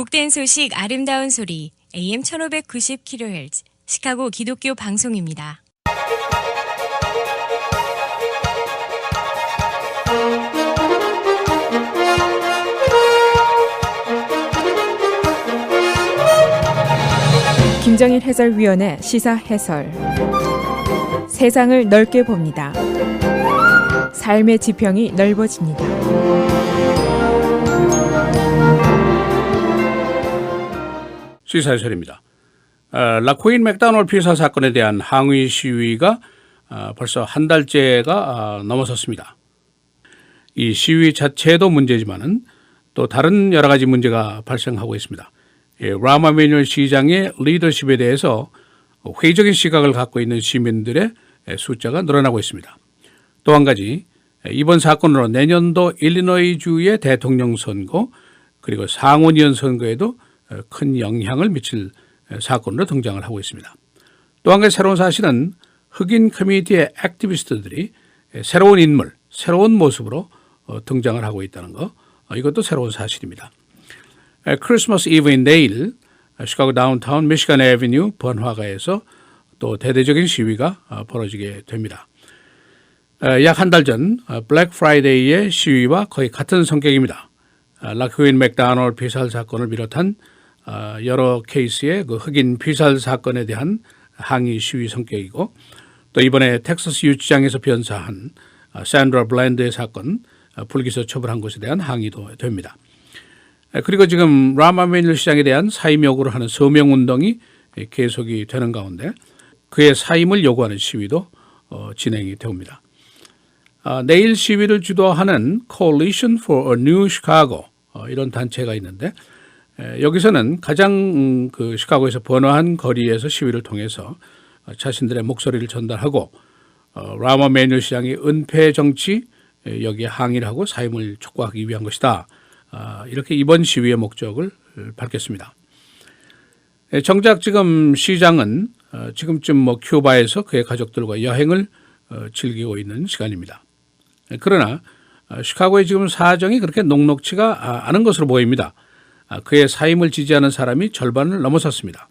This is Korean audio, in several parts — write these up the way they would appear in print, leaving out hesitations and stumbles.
복된 소식 아름다운 소리 AM 1590kHz 시카고 기독교 방송입니다. 김정일 해설위원의 시사 해설. 세상을 넓게 봅니다. 삶의 지평이 넓어집니다. 시사 해설입니다. 라코인 맥다널 피사 사건에 대한 항의 시위가 벌써 한 달째가 넘어섰습니다. 이 시위 자체도 문제지만은 또 다른 여러 가지 문제가 발생하고 있습니다. 라마 에마뉴엘 시장의 리더십에 대해서 회의적인 시각을 갖고 있는 시민들의 숫자가 늘어나고 있습니다. 또 한 가지, 이번 사건으로 내년도 일리노이주의 대통령 선거 그리고 상원의원 선거에도 큰 영향을 미칠 사건으로 등장을 하고 있습니다. 또 한 가지 새로운 사실은 흑인 커뮤니티의 액티비스트들이 새로운 인물, 새로운 모습으로 등장을 하고 있다는 거, 이것도 새로운 사실입니다. 크리스마스 이브인 내일 시카고 다운타운 미시간 애비뉴 번화가에서 또 대대적인 시위가 벌어지게 됩니다. 약 한 달 전 블랙 프라이데이의 시위와 거의 같은 성격입니다. 라코인 맥다널 피살 사건을 비롯한 여러 케이스의 그 흑인 피살 사건에 대한 항의 시위 성격이고, 또 이번에 텍사스 유치장에서 변사한 샌드라 블랜드의 사건 불기소 처벌한 것에 대한 항의도 됩니다. 그리고 지금 라마 에마뉴엘 시장에 대한 사임 요구를 하는 서명운동이 계속이 되는 가운데 그의 사임을 요구하는 시위도 진행이 됩니다. 내일 시위를 주도하는 Coalition for a New Chicago 이런 단체가 있는데, 여기서는 가장 그 시카고에서 번화한 거리에서 시위를 통해서 자신들의 목소리를 전달하고 라마 에마뉴엘 시장의 은폐 정치 여기에 항의를 하고 사임을 촉구하기 위한 것이다. 이렇게 이번 시위의 목적을 밝혔습니다. 정작 지금 시장은 지금쯤 큐바에서 그의 가족들과 여행을 즐기고 있는 시간입니다. 그러나 시카고의 지금 사정이 그렇게 녹록치가 않은 것으로 보입니다. 그의 사임을 지지하는 사람이 절반을 넘어섰습니다.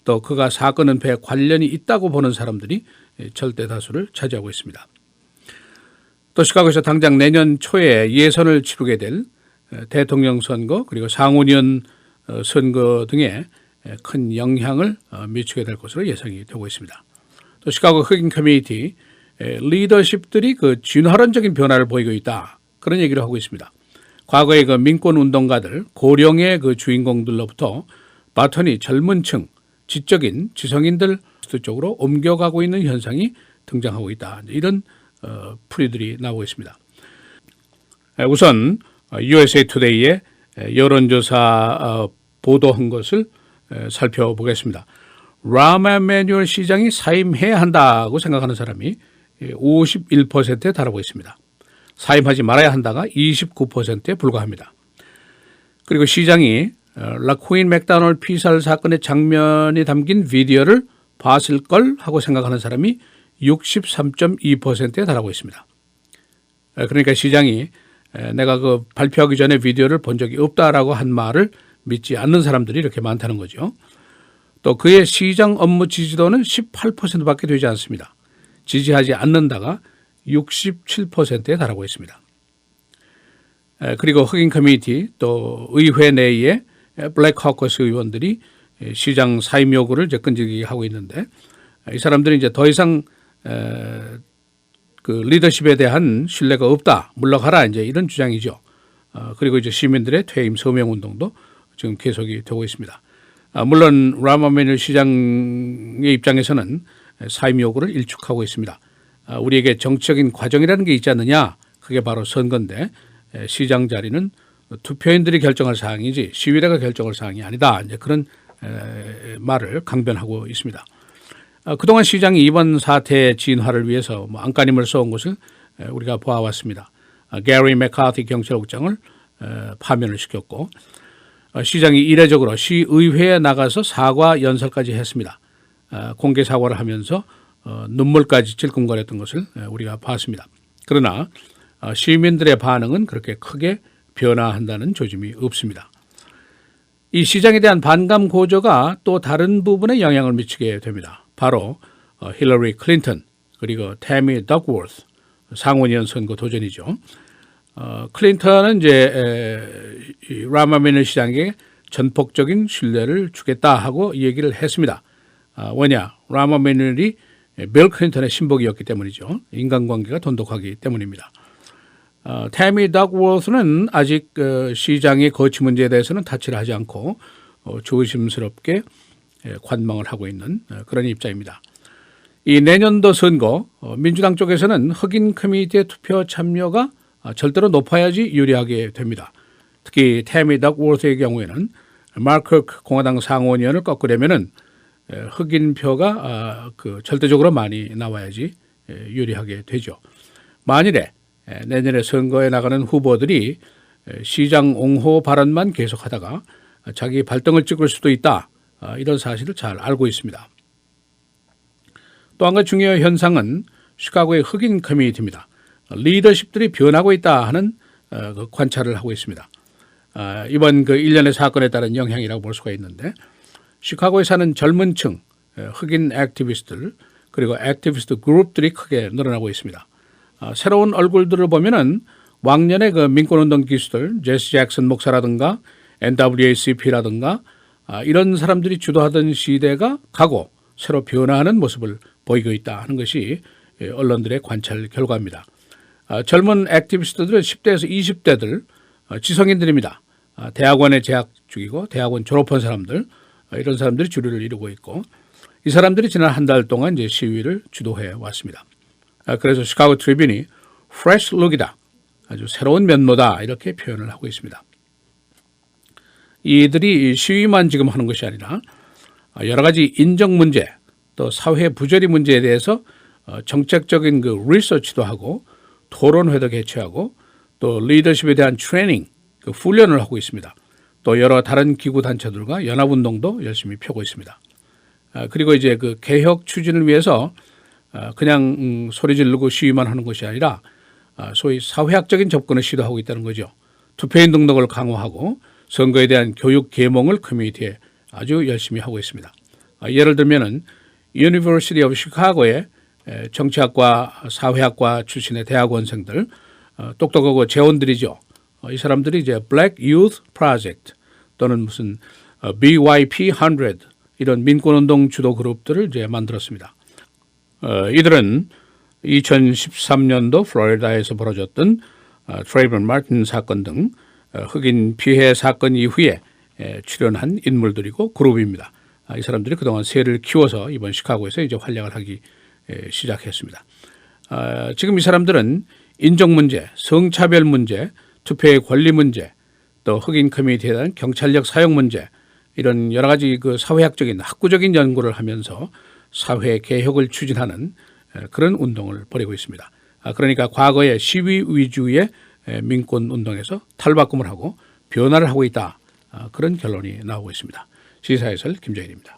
또 그가 사건 은폐에 관련이 있다고 보는 사람들이 절대 다수를 차지하고 있습니다. 또 시카고에서 당장 내년 초에 예선을 치르게 될 대통령 선거 그리고 상원의원 선거 등에 큰 영향을 미치게 될 것으로 예상이 되고 있습니다. 또 시카고 흑인 커뮤니티 리더십들이 그 진화론적인 변화를 보이고 있다, 그런 얘기를 하고 있습니다. 과거의 그 민권 운동가들, 고령의 그 주인공들로부터 바톤이 젊은 층, 지적인 지성인들 쪽으로 옮겨가고 있는 현상이 등장하고 있다, 이런 풀이들이 나오고 있습니다. 우선 USA Today의 여론조사 보도한 것을 살펴보겠습니다. 라마 에마뉴엘 시장이 사임해야 한다고 생각하는 사람이 51%에 달하고 있습니다. 사임하지 말아야 한다가 29%에 불과합니다. 그리고 시장이 라코인 맥다널 피살 사건의 장면이 담긴 비디오를 봤을 걸 하고 생각하는 사람이 63.2%에 달하고 있습니다. 그러니까 시장이 내가 그 발표하기 전에 비디오를 본 적이 없다라고 한 말을 믿지 않는 사람들이 이렇게 많다는 거죠. 또 그의 시장 업무 지지도는 18%밖에 되지 않습니다. 지지하지 않는다가 67%에 달하고 있습니다. 그리고 흑인 커뮤니티 또 의회 내의 블랙 카우커스 의원들이 시장 사임 요구를 이제 끈질기게 하고 있는데, 이 사람들이 이제 더 이상 그 리더십에 대한 신뢰가 없다, 물러가라, 이제 이런 주장이죠. 그리고 이제 시민들의 퇴임 서명 운동도 지금 계속이 되고 있습니다. 물론 라마 에마뉴엘 시장의 입장에서는 사임 요구를 일축하고 있습니다. 우리에게 정치적인 과정이라는 게 있지 않느냐, 그게 바로 선거인데 시장 자리는 투표인들이 결정할 사항이지 시위대가 결정할 사항이 아니다, 이제 그런 말을 강변하고 있습니다. 그동안 시장이 이번 사태의 진화를 위해서 안간힘을 써온 것을 우리가 보아왔습니다. 게리 맥카티 경찰국장을 파면을 시켰고, 시장이 이례적으로 시의회에 나가서 사과 연설까지 했습니다. 공개 사과를 하면서 눈물까지 찔끔거렸던 것을 우리가 봤습니다. 그러나 시민들의 반응은 그렇게 크게 변화한다는 조짐이 없습니다. 이 시장에 대한 반감 고조가 또 다른 부분에 영향을 미치게 됩니다. 바로 힐러리 클린턴 그리고 태미 덕워스 상원의원 선거 도전이죠. 클린턴은 이제 라마미너 시장에게 전폭적인 신뢰를 주겠다 하고 얘기를 했습니다. 왜냐? 라마미너이 빌 클린턴의 신복이었기 때문이죠. 인간관계가 돈독하기 때문입니다. 태미 덕워스는 아직 시장의 거취 문제에 대해서는 타치를 하지 않고 조심스럽게 관망을 하고 있는 그런 입장입니다. 이 내년도 선거 민주당 쪽에서는 흑인 커뮤니티의 투표 참여가 절대로 높아야지 유리하게 됩니다. 특히 태미 덕워스의 경우에는 마크 공화당 상원의원을 꺾으려면은 흑인 표가 절대적으로 많이 나와야지 유리하게 되죠. 만일에 내년에 선거에 나가는 후보들이 시장 옹호 발언만 계속하다가 자기 발등을 찍을 수도 있다. 이런 사실을 잘 알고 있습니다. 또 한 가지 중요한 현상은 시카고의 흑인 커뮤니티입니다. 리더십들이 변하고 있다 하는 관찰을 하고 있습니다. 이번 일련의 사건에 따른 영향이라고 볼 수가 있는데 시카고에 사는 젊은 층, 흑인 액티비스트들 그리고 액티비스트 그룹들이 크게 늘어나고 있습니다. 새로운 얼굴들을 보면은 왕년의 민권운동 기수들, 제시 잭슨 목사라든가 NAACP라든가 이런 사람들이 주도하던 시대가 가고 새로 변화하는 모습을 보이고 있다 하는 것이 언론들의 관찰 결과입니다. 젊은 액티비스트들은 10대에서 20대들 지성인들입니다. 대학원에 재학 중이고 대학원 졸업한 사람들 이런 사람들이 주류를 이루고 있고 이 사람들이 지난 한 달 동안 이제 시위를 주도해 왔습니다. 그래서 시카고 트리뷴이 fresh look이다. 아주 새로운 면모다. 이렇게 표현을 하고 있습니다. 이들이 시위만 지금 하는 것이 아니라 여러 가지 인정 문제 또 사회 부조리 문제에 대해서 정책적인 리서치도 하고 토론회도 개최하고 또 리더십에 대한 트레이닝, 훈련을 하고 있습니다. 또 여러 다른 기구 단체들과 연합운동도 열심히 펴고 있습니다. 그리고 이제 개혁 추진을 위해서 그냥 소리 지르고 시위만 하는 것이 아니라 소위 사회학적인 접근을 시도하고 있다는 거죠. 투표인 등록을 강화하고 선거에 대한 교육 계몽을 커뮤니티에 아주 열심히 하고 있습니다. 예를 들면은 University of Chicago의 정치학과 사회학과 출신의 대학원생들 똑똑하고 재원들이죠. 이 사람들이 이제 Black Youth Project 또는 무슨 BYP 100 이런 민권운동 주도 그룹들을 이제 만들었습니다. 이들은 2013년도 플로리다에서 벌어졌던 트레이번 마틴 사건 등 흑인 피해 사건 이후에 출연한 인물들이고 그룹입니다. 이 사람들이 그동안 새를 키워서 이번 시카고에서 이제 활약을 하기 시작했습니다. 지금 이 사람들은 인종 문제, 성차별 문제, 투표의 권리 문제, 또 흑인 커뮤니티에 대한 경찰력 사용 문제 이런 여러 가지 사회학적인 학구적인 연구를 하면서 사회 개혁을 추진하는 그런 운동을 벌이고 있습니다. 그러니까 과거의 시위 위주의 민권 운동에서 탈바꿈을 하고 변화를 하고 있다. 그런 결론이 나오고 있습니다. 시사해설 김정일입니다.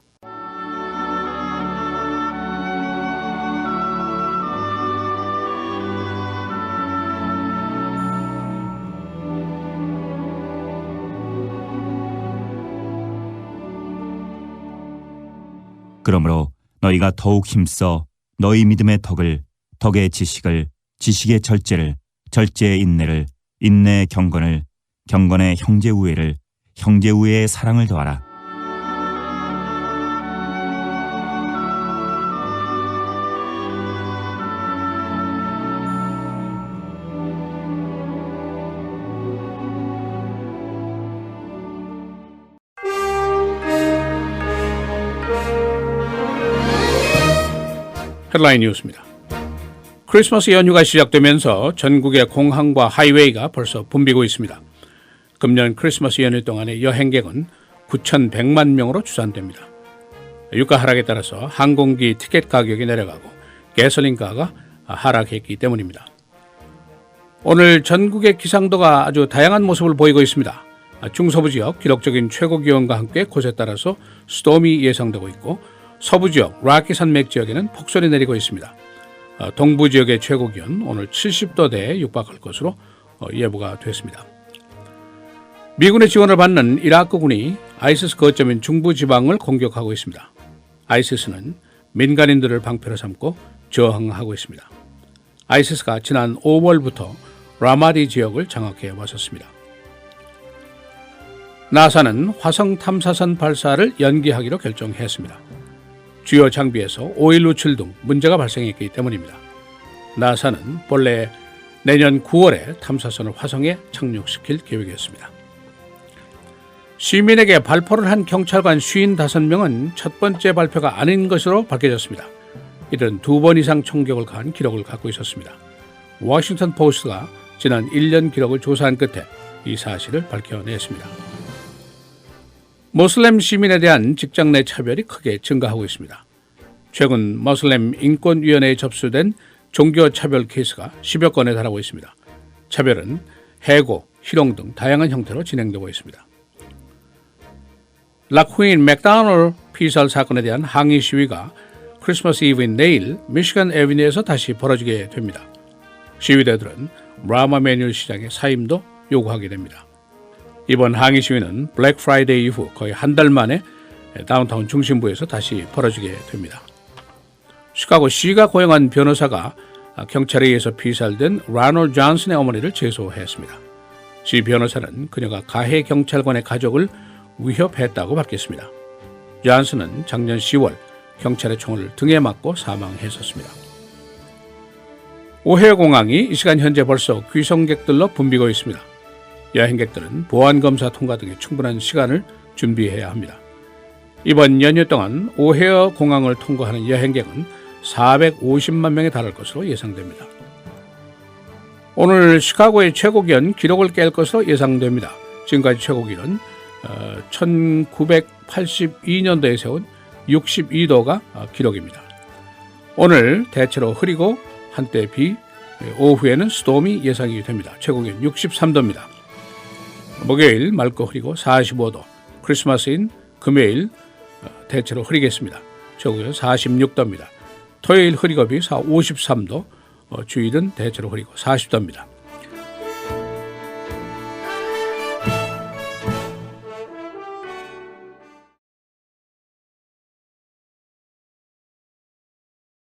그러므로 너희가 더욱 힘써 너희 믿음의 덕을, 덕의 지식을, 지식의 절제를, 절제의 인내를, 인내의 경건을, 경건의 형제 우애를, 형제 우애의 사랑을 더하라. 헤드라인 뉴스입니다. 크리스마스 연휴가 시작되면서 전국의 공항과 하이웨이가 벌써 붐비고 있습니다. 금년 크리스마스 연휴 동안의 여행객은 9,100만 명으로 추산됩니다. 유가 하락에 따라서 항공기 티켓 가격이 내려가고 가솔린가가 하락했기 때문입니다. 오늘 전국의 기상도가 아주 다양한 모습을 보이고 있습니다. 중서부 지역 기록적인 최고 기온과 함께 곳에 따라서 스톰이 예상되고 있고 서부 지역 락키 산맥 지역에는 폭설이 내리고 있습니다. 동부 지역의 최고 기온 오늘 70도대에 육박할 것으로 예보가 됐습니다. 미군의 지원을 받는 이라크군이 아이시스 거점인 중부 지방을 공격하고 있습니다. 아이시스는 민간인들을 방패로 삼고 저항하고 있습니다. 아이시스가 지난 5월부터 라마디 지역을 장악해 왔었습니다. 나사는 화성 탐사선 발사를 연기하기로 결정했습니다. 주요 장비에서 오일 누출 등 문제가 발생했기 때문입니다. 나사는 본래 내년 9월에 탐사선을 화성에 착륙시킬 계획이었습니다. 시민에게 발포를 한 경찰관 55명은 첫 번째 발표가 아닌 것으로 밝혀졌습니다. 이들은 2번 이상 총격을 가한 기록을 갖고 있었습니다. 워싱턴 포스트가 지난 1년 기록을 조사한 끝에 이 사실을 밝혀냈습니다. 모슬렘 시민에 대한 직장 내 차별이 크게 증가하고 있습니다. 최근 모슬렘 인권위원회에 접수된 종교차별 케이스가 10여 건에 달하고 있습니다. 차별은 해고, 희롱 등 다양한 형태로 진행되고 있습니다. 라쿠인 맥다널 피살 사건에 대한 항의 시위가 크리스마스 이브인 내일 미시간 애비뉴에서 다시 벌어지게 됩니다. 시위대들은 라마 매뉴얼 시장의 사임도 요구하게 됩니다. 이번 항의 시위는 블랙 프라이데이 이후 거의 한 달 만에 다운타운 중심부에서 다시 벌어지게 됩니다. 시카고 시가 고용한 변호사가 경찰에 의해서 피살된 라널 존슨의 어머니를 제소했습니다. 시 변호사는 그녀가 가해 경찰관의 가족을 위협했다고 밝혔습니다. 존슨은 작년 10월 경찰의 총을 등에 맞고 사망했었습니다. 오헤어 공항이 이 시간 현재 벌써 귀성객들로 붐비고 있습니다. 여행객들은 보안검사 통과 등의 충분한 시간을 준비해야 합니다. 이번 연휴 동안 오헤어 공항을 통과하는 여행객은 450만 명에 달할 것으로 예상됩니다. 오늘 시카고의 최고기온 기록을 깰 것으로 예상됩니다. 지금까지 최고기온 1982년도에 세운 62도가 기록입니다. 오늘 대체로 흐리고 한때 비, 오후에는 스톰이 예상이 됩니다. 최고기온 63도입니다. 목요일 맑고 흐리고 45도, 크리스마스인 금요일 대체로 흐리겠습니다. 최고기온 46도입니다. 토요일 흐리고 비 53도, 주일은 대체로 흐리고 40도입니다.